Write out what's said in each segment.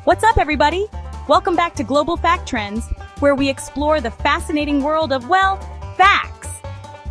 What's up, everybody? Welcome back to Global Fact Trends, where we explore the fascinating world of, well, facts.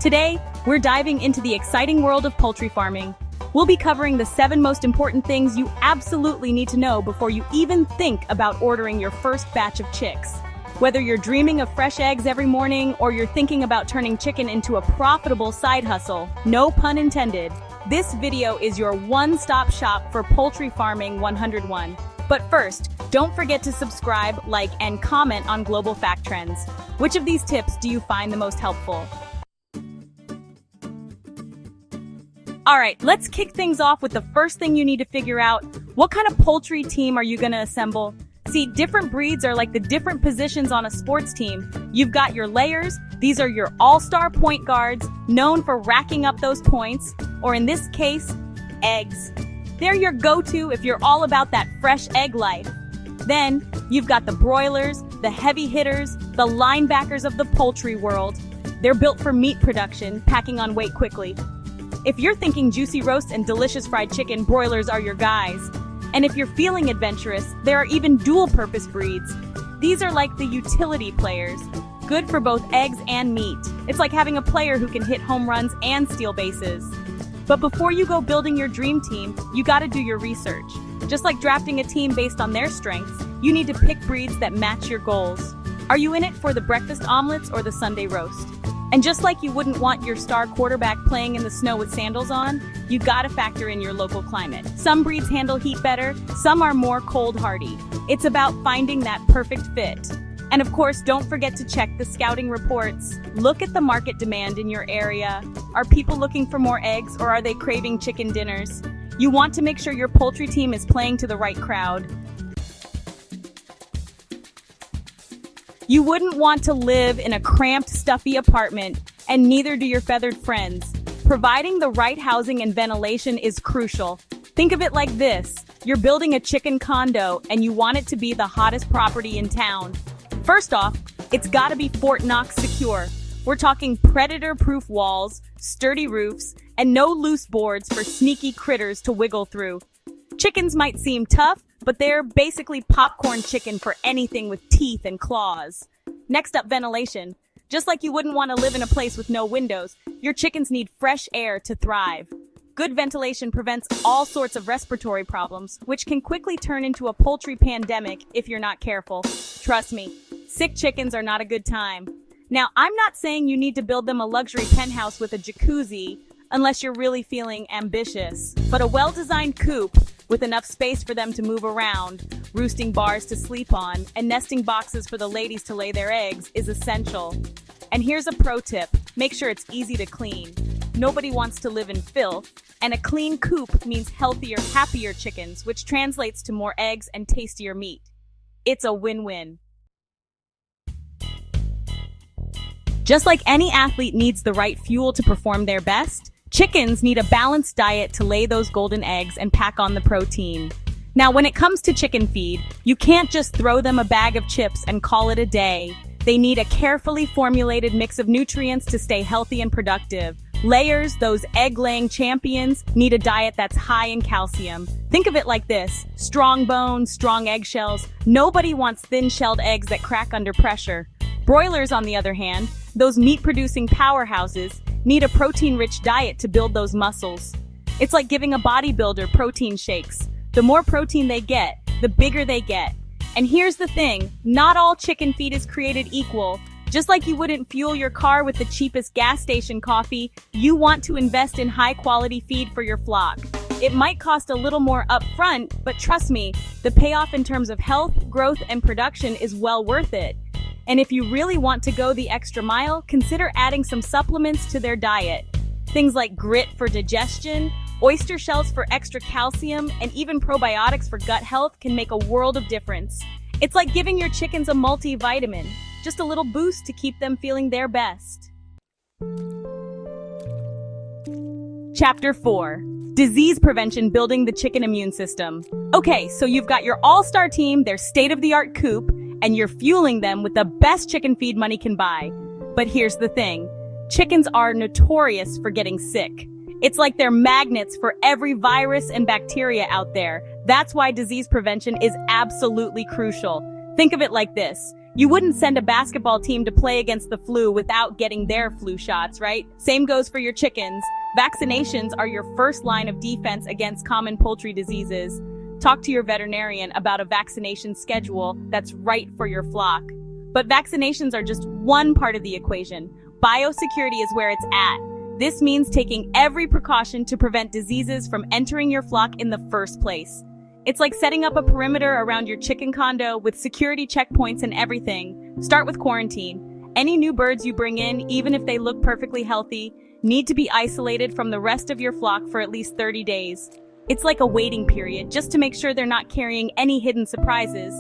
Today, we're diving into the exciting world of poultry farming. We'll be covering the 7 most important things you absolutely need to know before you even think about ordering your first batch of chicks. Whether you're dreaming of fresh eggs every morning or you're thinking about turning chicken into a profitable side hustle, no pun intended, this video is your one-stop shop for poultry farming 101. But first, don't forget to subscribe, like, and comment on Global Fact Trends. Which of these tips do you find the most helpful? Alright, let's kick things off with the first thing you need to figure out. What kind of poultry team are you going to assemble? See, different breeds are like the different positions on a sports team. You've got your layers. These are your all-star point guards, known for racking up those points, or in this case, eggs. They're your go-to if you're all about that fresh egg life. Then, you've got the broilers, the heavy hitters, the linebackers of the poultry world. They're built for meat production, packing on weight quickly. If you're thinking juicy roast and delicious fried chicken, broilers are your guys. And if you're feeling adventurous, there are even dual-purpose breeds. These are like the utility players, good for both eggs and meat. It's like having a player who can hit home runs and steal bases. But before you go building your dream team, you gotta do your research. Just like drafting a team based on their strengths, you need to pick breeds that match your goals. Are you in it for the breakfast omelets or the Sunday roast? And just like you wouldn't want your star quarterback playing in the snow with sandals on, you gotta factor in your local climate. Some breeds handle heat better, some are more cold hardy. It's about finding that perfect fit. And of course, don't forget to check the scouting reports. Look at the market demand in your area. Are people looking for more eggs or are they craving chicken dinners? You want to make sure your poultry team is playing to the right crowd. You wouldn't want to live in a cramped, stuffy apartment, and neither do your feathered friends. Providing the right housing and ventilation is crucial. Think of it like this. You're building a chicken condo and you want it to be the hottest property in town. First off, it's gotta be Fort Knox secure. We're talking predator-proof walls, sturdy roofs, and no loose boards for sneaky critters to wiggle through. Chickens might seem tough, but they're basically popcorn chicken for anything with teeth and claws. Next up, ventilation. Just like you wouldn't want to live in a place with no windows, your chickens need fresh air to thrive. Good ventilation prevents all sorts of respiratory problems, which can quickly turn into a poultry pandemic if you're not careful. Trust me, sick chickens are not a good time. Now, I'm not saying you need to build them a luxury penthouse with a jacuzzi unless you're really feeling ambitious, but a well-designed coop with enough space for them to move around, roosting bars to sleep on, and nesting boxes for the ladies to lay their eggs is essential. And here's a pro tip. Make sure it's easy to clean. Nobody wants to live in filth, and a clean coop means healthier, happier chickens, which translates to more eggs and tastier meat. It's a win-win. Just like any athlete needs the right fuel to perform their best, chickens need a balanced diet to lay those golden eggs and pack on the protein. Now, when it comes to chicken feed, you can't just throw them a bag of chips and call it a day. They need a carefully formulated mix of nutrients to stay healthy and productive. Layers, those egg-laying champions, need a diet that's high in calcium. Think of it like this: strong bones, strong eggshells. Nobody wants thin-shelled eggs that crack under pressure. Broilers, on the other hand, those meat-producing powerhouses, need a protein-rich diet to build those muscles. It's like giving a bodybuilder protein shakes. The more protein they get, the bigger they get. And here's the thing, not all chicken feed is created equal. Just like you wouldn't fuel your car with the cheapest gas station coffee, you want to invest in high-quality feed for your flock. It might cost a little more upfront, but trust me, the payoff in terms of health, growth, and production is well worth it. And if you really want to go the extra mile, consider adding some supplements to their diet. Things like grit for digestion, oyster shells for extra calcium, and even probiotics for gut health can make a world of difference. It's like giving your chickens a multivitamin, just a little boost to keep them feeling their best. Chapter 4. Disease Prevention, Building the Chicken Immune System. Okay, so you've got your all-star team, their state-of-the-art coop, and you're fueling them with the best chicken feed money can buy. But here's the thing. Chickens are notorious for getting sick. It's like they're magnets for every virus and bacteria out there. That's why disease prevention is absolutely crucial. Think of it like this. You wouldn't send a basketball team to play against the flu without getting their flu shots, right? Same goes for your chickens. Vaccinations are your first line of defense against common poultry diseases. Talk to your veterinarian about a vaccination schedule that's right for your flock. But vaccinations are just one part of the equation. Biosecurity is where it's at. This means taking every precaution to prevent diseases from entering your flock in the first place. It's like setting up a perimeter around your chicken condo with security checkpoints and everything. Start with quarantine. Any new birds you bring in, even if they look perfectly healthy, need to be isolated from the rest of your flock for at least 30 days. It's like a waiting period, just to make sure they're not carrying any hidden surprises.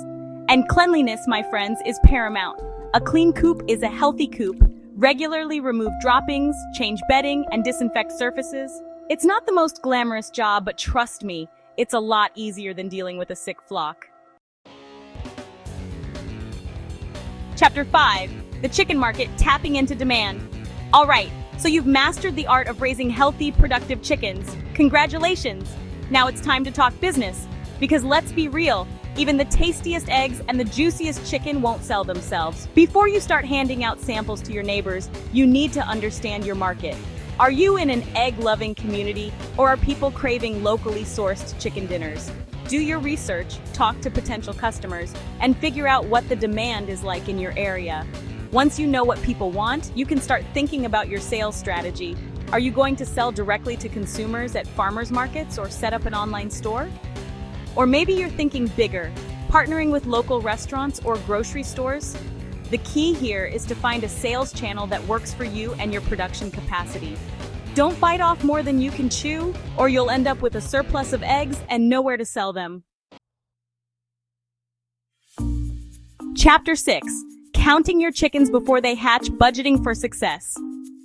And cleanliness, my friends, is paramount. A clean coop is a healthy coop. Regularly remove droppings, change bedding, and disinfect surfaces. It's not the most glamorous job, but trust me, it's a lot easier than dealing with a sick flock. Chapter 5. The chicken market, tapping into demand. All right, so you've mastered the art of raising healthy, productive chickens. Congratulations! Now it's time to talk business. Because let's be real, even the tastiest eggs and the juiciest chicken won't sell themselves. Before you start handing out samples to your neighbors, you need to understand your market. Are you in an egg-loving community, or are people craving locally sourced chicken dinners? Do your research, talk to potential customers, and figure out what the demand is like in your area. Once you know what people want, you can start thinking about your sales strategy. Are you going to sell directly to consumers at farmers markets or set up an online store? Or maybe you're thinking bigger, partnering with local restaurants or grocery stores? The key here is to find a sales channel that works for you and your production capacity. Don't bite off more than you can chew, or you'll end up with a surplus of eggs and nowhere to sell them. Chapter 6. Counting your chickens before they hatch, budgeting for success.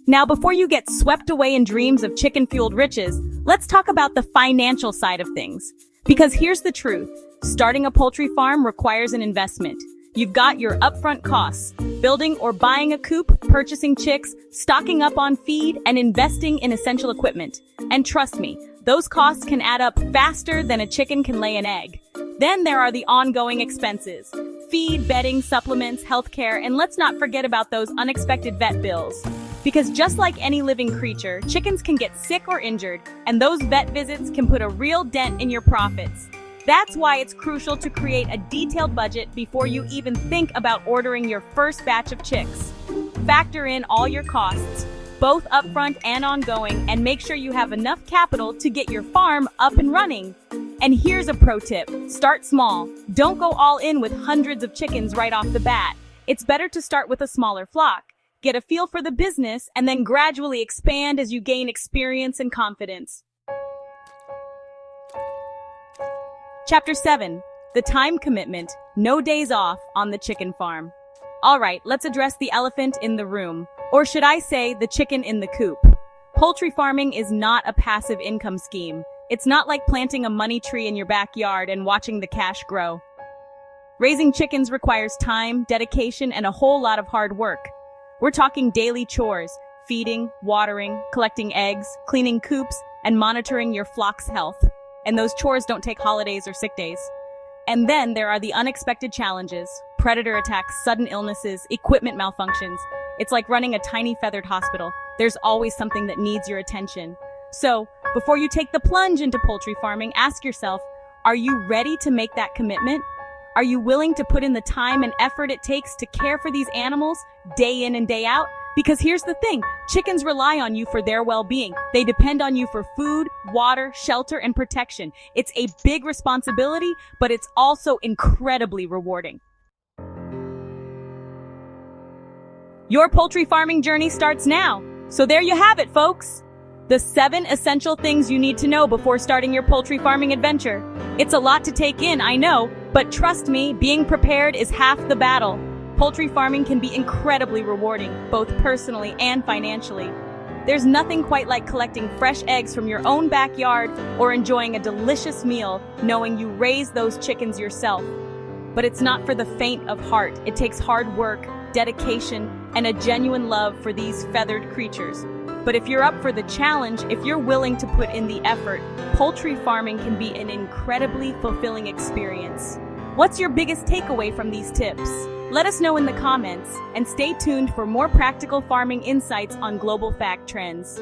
Now, before you get swept away in dreams of chicken-fueled riches, let's talk about the financial side of things. Because here's the truth. Starting a poultry farm requires an investment. You've got your upfront costs, building or buying a coop, purchasing chicks, stocking up on feed, and investing in essential equipment. And trust me, those costs can add up faster than a chicken can lay an egg. Then there are the ongoing expenses. Feed, bedding, supplements, healthcare, and let's not forget about those unexpected vet bills. Because just like any living creature, chickens can get sick or injured, and those vet visits can put a real dent in your profits. That's why it's crucial to create a detailed budget before you even think about ordering your first batch of chicks. Factor in all your costs, both upfront and ongoing, and make sure you have enough capital to get your farm up and running. And here's a pro tip. Start small. Don't go all in with hundreds of chickens right off the bat. It's better to start with a smaller flock. Get a feel for the business, and then gradually expand as you gain experience and confidence. Chapter 7. The time commitment, no days off on the chicken farm. All right, let's address the elephant in the room, or should I say the chicken in the coop. Poultry farming is not a passive income scheme. It's not like planting a money tree in your backyard and watching the cash grow. Raising chickens requires time, dedication, and a whole lot of hard work. We're talking daily chores, feeding, watering, collecting eggs, cleaning coops, and monitoring your flock's health. And those chores don't take holidays or sick days. And then there are the unexpected challenges: predator attacks, sudden illnesses, equipment malfunctions. It's like running a tiny feathered hospital. There's always something that needs your attention. So, before you take the plunge into poultry farming, ask yourself, are you ready to make that commitment? Are you willing to put in the time and effort it takes to care for these animals day in and day out? Because here's the thing, chickens rely on you for their well-being. They depend on you for food, water, shelter, and protection. It's a big responsibility, but it's also incredibly rewarding. Your poultry farming journey starts now. So there you have it, folks. The 7 essential things you need to know before starting your poultry farming adventure. It's a lot to take in, I know, but trust me, being prepared is half the battle. Poultry farming can be incredibly rewarding, both personally and financially. There's nothing quite like collecting fresh eggs from your own backyard or enjoying a delicious meal knowing you raised those chickens yourself. But it's not for the faint of heart. It takes hard work, dedication, and a genuine love for these feathered creatures. But if you're up for the challenge, if you're willing to put in the effort, poultry farming can be an incredibly fulfilling experience. What's your biggest takeaway from these tips? Let us know in the comments, and stay tuned for more practical farming insights on Global Fact Trends.